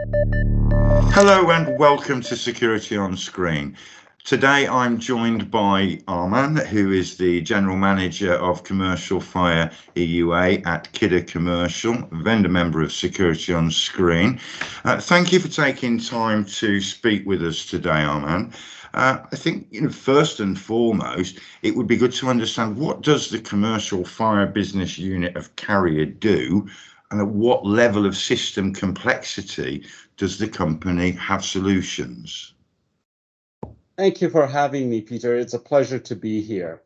Hello and welcome to Security on Screen. Today I'm joined by Arman, who is the General Manager of Commercial Fire EUA at Kidde Commercial, vendor member of Security on Screen. Thank you for taking time to speak with us today, Arman. I think, first and foremost, it would be good to understand, what does the Commercial Fire Business Unit of Carrier do, and at what level of system complexity does the company have solutions? Thank you for having me, Peter. It's a pleasure to be here.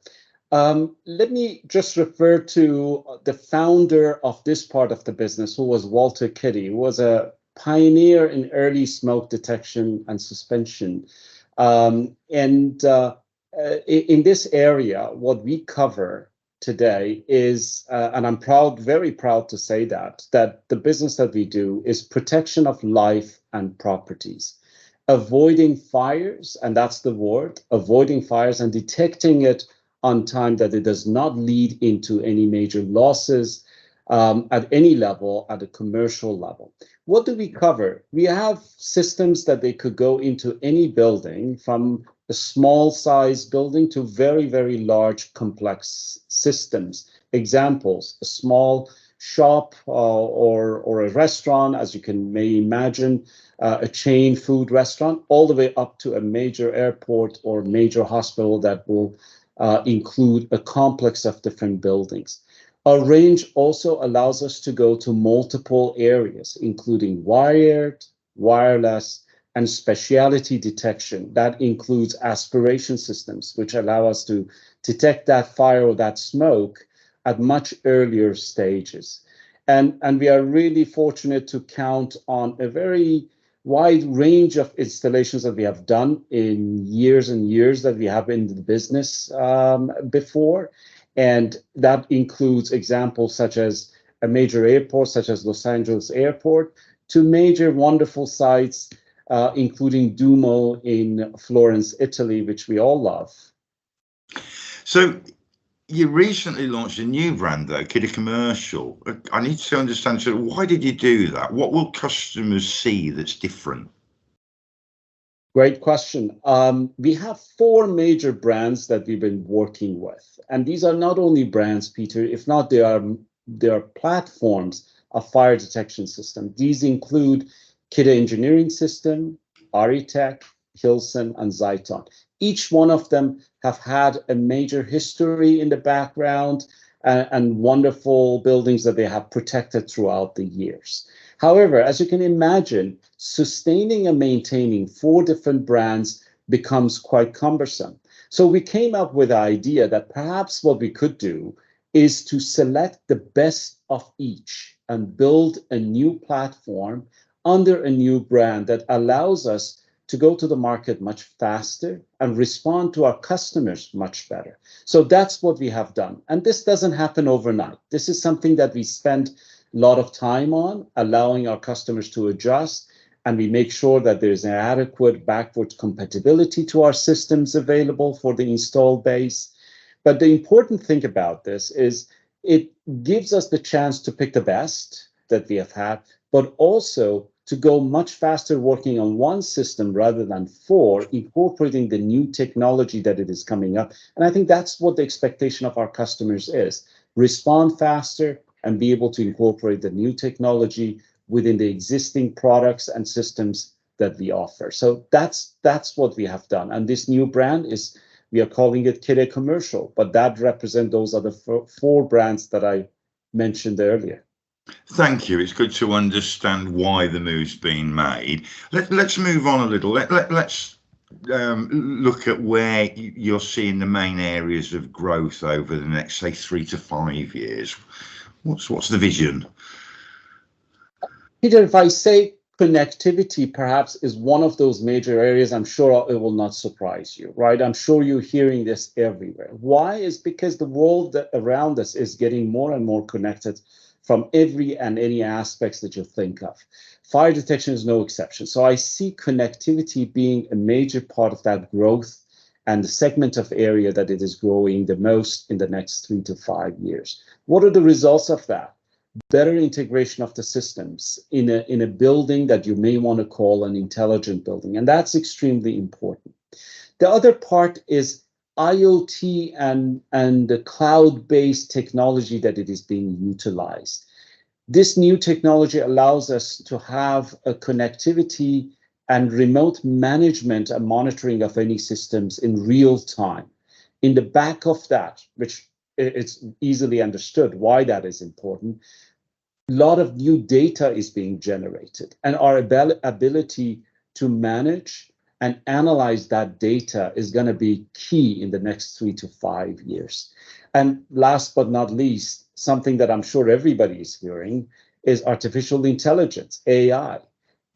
Let me just refer to the founder of this part of the business, who was Walter Kidde, who was a pioneer in early smoke detection and suspension. In this area, what we cover today is, and I'm very proud to say that the business that we do is protection of life and properties, avoiding fires, and that's the word, avoiding fires and detecting it on time, that it does not lead into any major losses at any level, at a commercial level. What do we cover? We have systems that they could go into any building, from a small size building to very, very large complex systems. Examples: a small shop or a restaurant, as you may imagine, a chain food restaurant, all the way up to a major airport or major hospital that will include a complex of different buildings. Our range also allows us to go to multiple areas, including wired, wireless, and specialty detection. That includes aspiration systems, which allow us to detect that fire or that smoke at much earlier stages. And we are really fortunate to count on a very wide range of installations that we have done in years and years that we have in the business before. And that includes examples such as a major airport, such as Los Angeles Airport, to major wonderful sites, including Duomo in Florence, Italy, which we all love. So you recently launched a new brand, though, Kidde Commercial. I need to understand, so why did you do that? What will customers see that's different? Great question. We have 4 major brands that we've been working with. And these are not only brands, Peter, if not, they are platforms of fire detection system. These include Kidde Engineering System, Aritech, Hilson, and Zyton. Each one of them have had a major history in the background and wonderful buildings that they have protected throughout the years. However, as you can imagine, sustaining and maintaining 4 different brands becomes quite cumbersome. So we came up with the idea that perhaps what we could do is to select the best of each and build a new platform under a new brand that allows us to go to the market much faster and respond to our customers much better. So that's what we have done. And this doesn't happen overnight. This is something that we spend a lot of time on, allowing our customers to adjust, and we make sure that there's an adequate backward compatibility to our systems available for the installed base. But the important thing about this is it gives us the chance to pick the best that we have had, but also to go much faster working on one system rather than 4, incorporating the new technology that it is coming up. And I think that's what the expectation of our customers is: respond faster and be able to incorporate the new technology within the existing products and systems that we offer. So that's what we have done. And this new brand is, we are calling it Kidde Commercial, but that represents those are the 4 brands that I mentioned earlier. Thank you. It's good to understand why the move's been made. Let's move on a little. Let's look at where you're seeing the main areas of growth over the next, say, 3 to 5 years. What's the vision? Peter, if I say connectivity perhaps is one of those major areas, I'm sure it will not surprise you, right? I'm sure you're hearing this everywhere. Why? Is because the world around us is getting more and more connected from every and any aspects that you think of. Fire detection is no exception. So I see connectivity being a major part of that growth and the segment of area that it is growing the most in the next 3 to 5 years. What are the results of that? better integration of the systems in a building that you may want to call an intelligent building. And that's extremely important. The other part is IoT and the cloud-based technology that it is being utilized. This new technology allows us to have a connectivity and remote management and monitoring of any systems in real time. In the back of that, which it's easily understood why that is important, a lot of new data is being generated, and our ability to manage and analyze that data is going to be key in the next 3 to 5 years. And last but not least, something that I'm sure everybody is hearing is artificial intelligence, AI.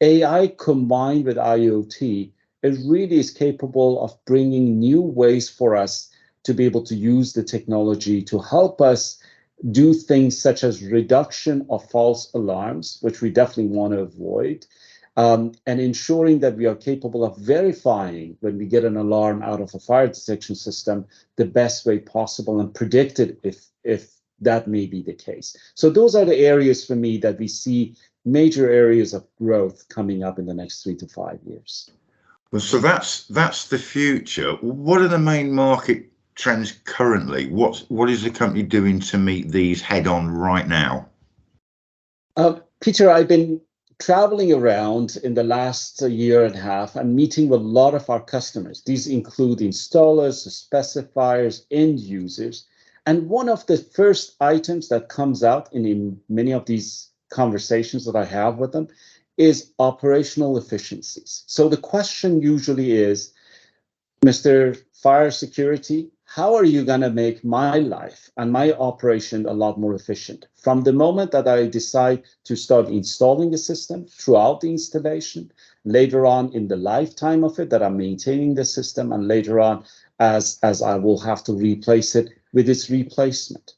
AI combined with IoT, it really is capable of bringing new ways for us to be able to use the technology to help us do things such as reduction of false alarms, which we definitely want to avoid, and ensuring that we are capable of verifying when we get an alarm out of a fire detection system the best way possible and predict it if that may be the case. So those are the areas for me that we see major areas of growth coming up in the next 3 to 5 years. Well, so that's the future. What are the main market trends currently? What is the company doing to meet these head on right now? Peter, I've been traveling around in the last year and a half and meeting with a lot of our customers. These include installers, specifiers, end users. And one of the first items that comes out in many of these conversations that I have with them is operational efficiencies. So the question usually is, Mr. Fire Security, how are you going to make my life and my operation a lot more efficient? From the moment that I decide to start installing the system, throughout the installation, later on in the lifetime of it, that I'm maintaining the system, and later on as I will have to replace it with its replacement.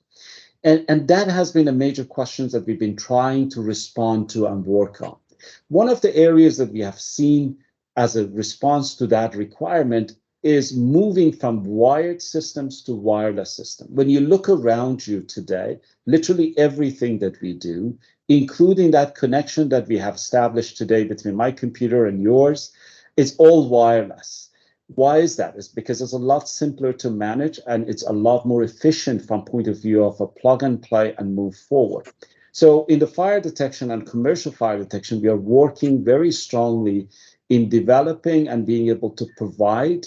And that has been a major question that we've been trying to respond to and work on. One of the areas that we have seen as a response to that requirement is moving from wired systems to wireless systems. When you look around you today, literally everything that we do, including that connection that we have established today between my computer and yours, is all wireless. Why is that? It's because it's a lot simpler to manage and it's a lot more efficient from point of view of a plug and play and move forward. So in the fire detection and commercial fire detection, we are working very strongly in developing and being able to provide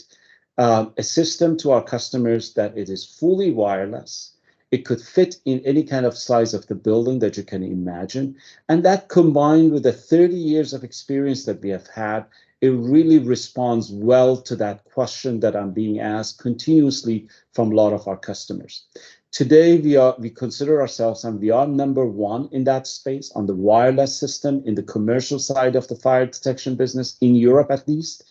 a system to our customers that it is fully wireless. It could fit in any kind of size of the building that you can imagine. And that combined with the 30 years of experience that we have had, it really responds well to that question that I'm being asked continuously from a lot of our customers. Today, we consider ourselves, and we are number one in that space on the wireless system in the commercial side of the fire detection business, in Europe at least.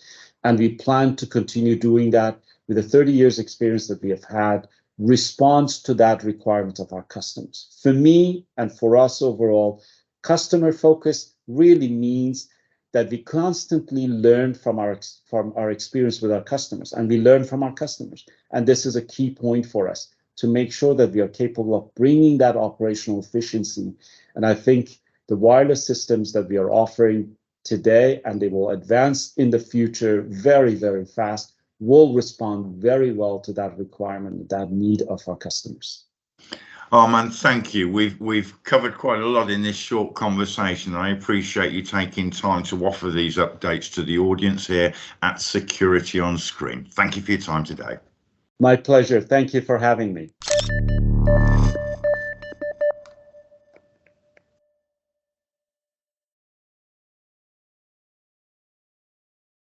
And we plan to continue doing that with the 30 years experience that we have had, response to that requirement of our customers. For me and for us overall, customer focus really means that we constantly learn from our experience with our customers, and we learn from our customers. And this is a key point for us to make sure that we are capable of bringing that operational efficiency. And I think the wireless systems that we are offering today, and they will advance in the future very, very fast, will respond very well to that requirement, that need of our customers. Arman, thank you. We've covered quite a lot in this short conversation. I appreciate you taking time to offer these updates to the audience here at Security on Screen. Thank you for your time today. My pleasure. Thank you for having me.